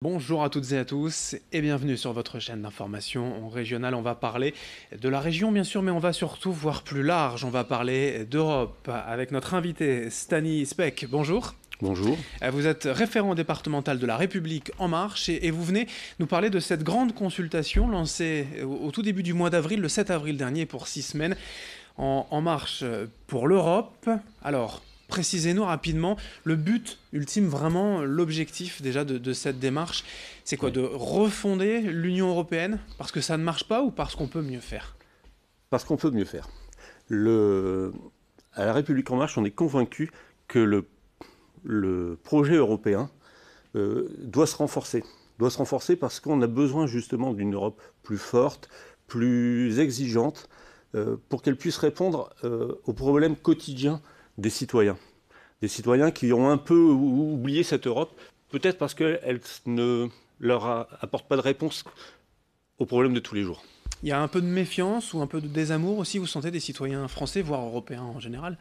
Bonjour à toutes et à tous et bienvenue sur votre chaîne d'information régionale. On va parler de la région bien sûr, mais on va surtout voir plus large. On va parler d'Europe avec notre invité Stani Speck. Bonjour. Bonjour. Vous êtes référent départemental de La République En Marche et vous venez nous parler de cette grande consultation lancée au tout début du mois d'avril, le 7 avril dernier, pour 6 semaines, en marche pour l'Europe. Alors, précisez-nous rapidement le but ultime, vraiment l'objectif déjà de cette démarche. C'est quoi? Oui. De refonder l'Union européenne parce que ça ne marche pas ou parce qu'on peut mieux faire? Parce qu'on peut mieux faire. À La République En Marche, on est convaincu que le projet européen doit se renforcer. Doit se renforcer parce qu'on a besoin justement d'une Europe plus forte, plus exigeante, pour qu'elle puisse répondre aux problèmes quotidiens des citoyens. Des citoyens qui ont un peu oublié cette Europe, peut-être parce qu'elle ne apporte pas de réponse aux problèmes de tous les jours. Il y a un peu de méfiance ou un peu de désamour aussi, vous sentez, des citoyens français, voire européens en général?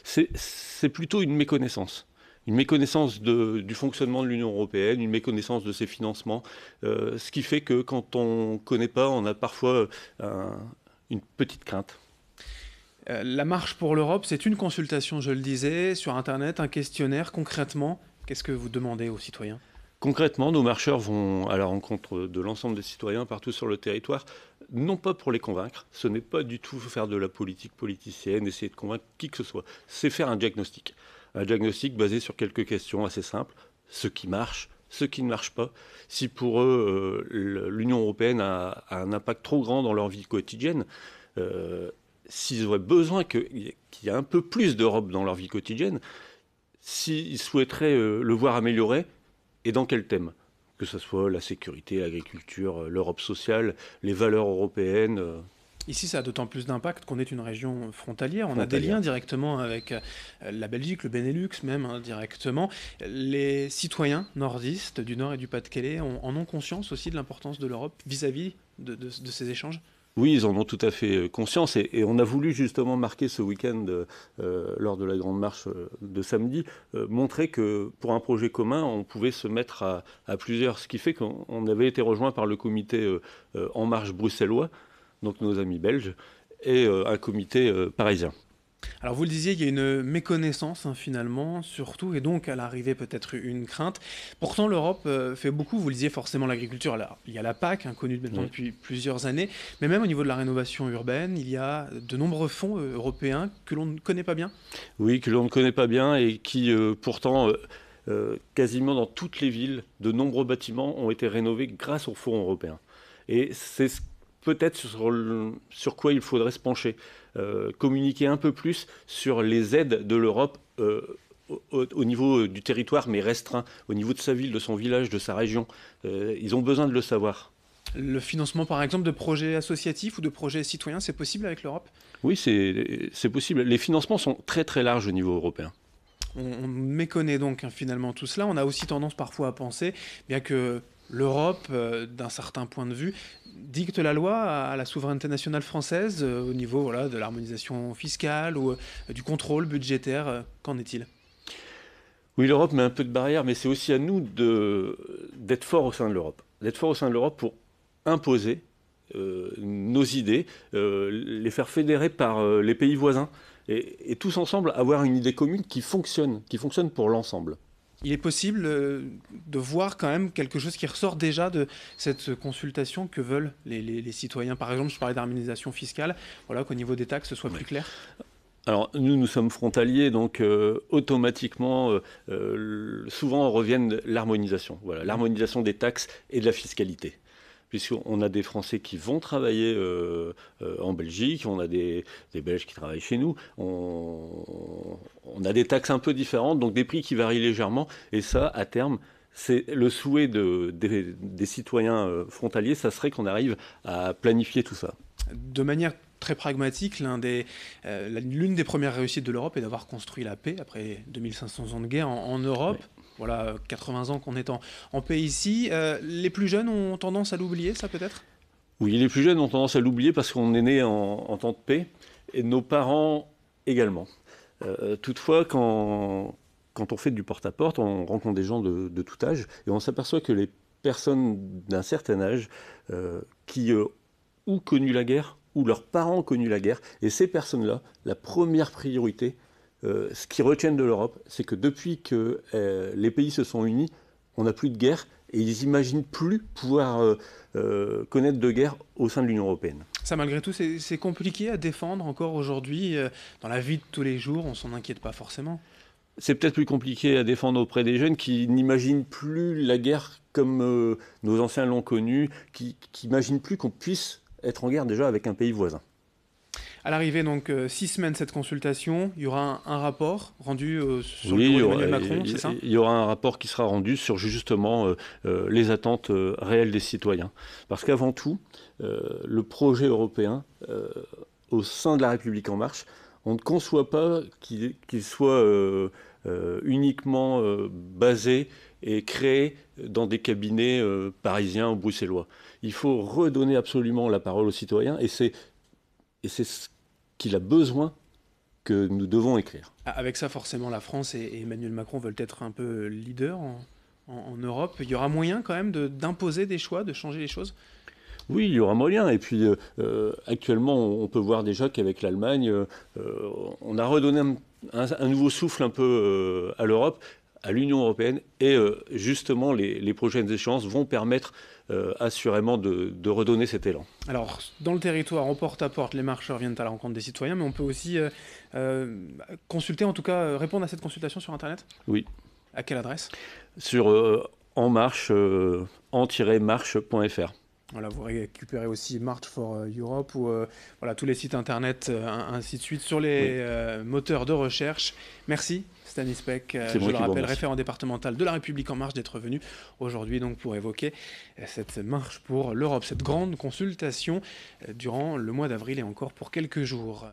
C'est plutôt une méconnaissance. Une méconnaissance du fonctionnement de l'Union européenne, une méconnaissance de ses financements, ce qui fait que quand on ne connaît pas, on a parfois une petite crainte. La marche pour l'Europe, c'est une consultation, je le disais, sur Internet, un questionnaire. Concrètement, qu'est-ce que vous demandez aux citoyens? Concrètement, nos marcheurs vont à la rencontre de l'ensemble des citoyens partout sur le territoire, non pas pour les convaincre, ce n'est pas du tout faire de la politique politicienne, essayer de convaincre qui que ce soit, c'est faire un diagnostic. Un diagnostic basé sur quelques questions assez simples, ce qui marche, ce qui ne marche pas. Si pour eux, l'Union européenne a un impact trop grand dans leur vie quotidienne, s'ils auraient besoin qu'il y ait un peu plus d'Europe dans leur vie quotidienne, s'ils souhaiteraient le voir amélioré, et dans quel thème? Que ce soit la sécurité, l'agriculture, l'Europe sociale, les valeurs européennes. Ici, ça a d'autant plus d'impact qu'on est une région frontalière. On a des liens directement avec la Belgique, le Benelux même, hein, directement. Les citoyens nordistes du Nord et du Pas-de-Calais en ont conscience aussi de l'importance de l'Europe vis-à-vis de ces échanges? Oui, ils en ont tout à fait conscience et on a voulu justement marquer ce week-end, lors de la grande marche de samedi, montrer que pour un projet commun, on pouvait se mettre à plusieurs, ce qui fait qu'on avait été rejoint par le comité En Marche bruxellois, donc nos amis belges, et un comité parisien. Alors vous le disiez, il y a une méconnaissance hein, finalement, surtout, et donc à l'arrivée peut-être une crainte. Pourtant l'Europe fait beaucoup, vous le disiez forcément l'agriculture, il y a la PAC, hein, connue maintenant Oui. depuis plusieurs années, mais même au niveau de la rénovation urbaine, il y a de nombreux fonds européens que l'on ne connaît pas bien. Oui, que l'on ne connaît pas bien et qui pourtant, quasiment dans toutes les villes, de nombreux bâtiments ont été rénovés grâce aux fonds européens. Et c'est peut-être sur quoi il faudrait se pencher. Communiquer un peu plus sur les aides de l'Europe au niveau du territoire, mais restreint, au niveau de sa ville, de son village, de sa région. Ils ont besoin de le savoir. Le financement par exemple de projets associatifs ou de projets citoyens, c'est possible avec l'Europe? Oui, c'est possible. Les financements sont très très larges au niveau européen. On méconnaît donc hein, finalement tout cela. On a aussi tendance parfois à penser, bien que l'Europe, d'un certain point de vue, dicte la loi à la souveraineté nationale française au niveau voilà, de l'harmonisation fiscale ou du contrôle budgétaire. Qu'en est-il? Oui, l'Europe met un peu de barrière, mais c'est aussi à nous d'être forts au sein de l'Europe. D'être forts au sein de l'Europe pour imposer nos idées, les faire fédérer par les pays voisins, et tous ensemble avoir une idée commune qui fonctionne pour l'ensemble. Il est possible de voir quand même quelque chose qui ressort déjà de cette consultation que veulent les citoyens. Par exemple, je parlais d'harmonisation fiscale, voilà, qu'au niveau des taxes, ce soit plus clair. Alors nous sommes frontaliers, donc automatiquement, souvent reviennent l'harmonisation. Voilà, l'harmonisation des taxes et de la fiscalité. Puisqu'on a des Français qui vont travailler en Belgique, on a des Belges qui travaillent chez nous, on a des taxes un peu différentes, donc des prix qui varient légèrement, et ça, à terme, c'est le souhait des citoyens frontaliers, ça serait qu'on arrive à planifier tout ça. De manière très pragmatique, l'une des premières réussites de l'Europe est d'avoir construit la paix après 2500 ans de guerre en Europe. Oui. Voilà, 80 ans qu'on est en paix ici. Les plus jeunes ont tendance à l'oublier, ça peut-être? Oui, les plus jeunes ont tendance à l'oublier parce qu'on est né en temps de paix, et nos parents également. Toutefois, quand on fait du porte-à-porte, on rencontre des gens de tout âge et on s'aperçoit que les personnes d'un certain âge qui ont connu la guerre ou leurs parents ont connu la guerre, et ces personnes-là, la première priorité, ce qu'ils retiennent de l'Europe, c'est que depuis que les pays se sont unis, on n'a plus de guerre et ils n'imaginent plus pouvoir connaître de guerre au sein de l'Union européenne. Ça, malgré tout, c'est compliqué à défendre encore aujourd'hui. Dans la vie de tous les jours, on ne s'en inquiète pas forcément. C'est peut-être plus compliqué à défendre auprès des jeunes qui n'imaginent plus la guerre comme nos anciens l'ont connue, qui n'imaginent plus qu'on puisse être en guerre déjà avec un pays voisin. À l'arrivée, donc, 6 semaines cette consultation, il y aura un rapport rendu sur Oui, le bureau d'Emmanuel Macron, c'est ça ? Il y aura un rapport qui sera rendu sur justement les attentes réelles des citoyens. Parce qu'avant tout, le projet européen, au sein de la République En Marche, on ne conçoit pas qu'il soit uniquement basé et créé dans des cabinets parisiens ou bruxellois. Il faut redonner absolument la parole aux citoyens et c'est ce qu'il a besoin que nous devons écrire. Avec ça, forcément, la France et Emmanuel Macron veulent être un peu leaders en Europe. Il y aura moyen quand même d'imposer des choix, de changer les choses ? Oui, il y aura moyen. Et puis, actuellement, on peut voir déjà qu'avec l'Allemagne, on a redonné un nouveau souffle un peu à l'Europe, à l'Union européenne. Et justement, les prochaines échéances vont permettre assurément de redonner cet élan. Alors, dans le territoire, en porte-à-porte, les marcheurs viennent à la rencontre des citoyens, mais on peut aussi consulter, en tout cas, répondre à cette consultation sur Internet ? Oui. À quelle adresse ? Sur En Marche, en-marche.fr. Voilà, vous récupérez aussi March for Europe ou voilà, tous les sites internet, ainsi de suite, sur les moteurs de recherche. Merci Stanis Peck, je le rappelle, référent départemental de La République En Marche, d'être venu aujourd'hui donc pour évoquer cette marche pour l'Europe, cette grande consultation durant le mois d'avril et encore pour quelques jours.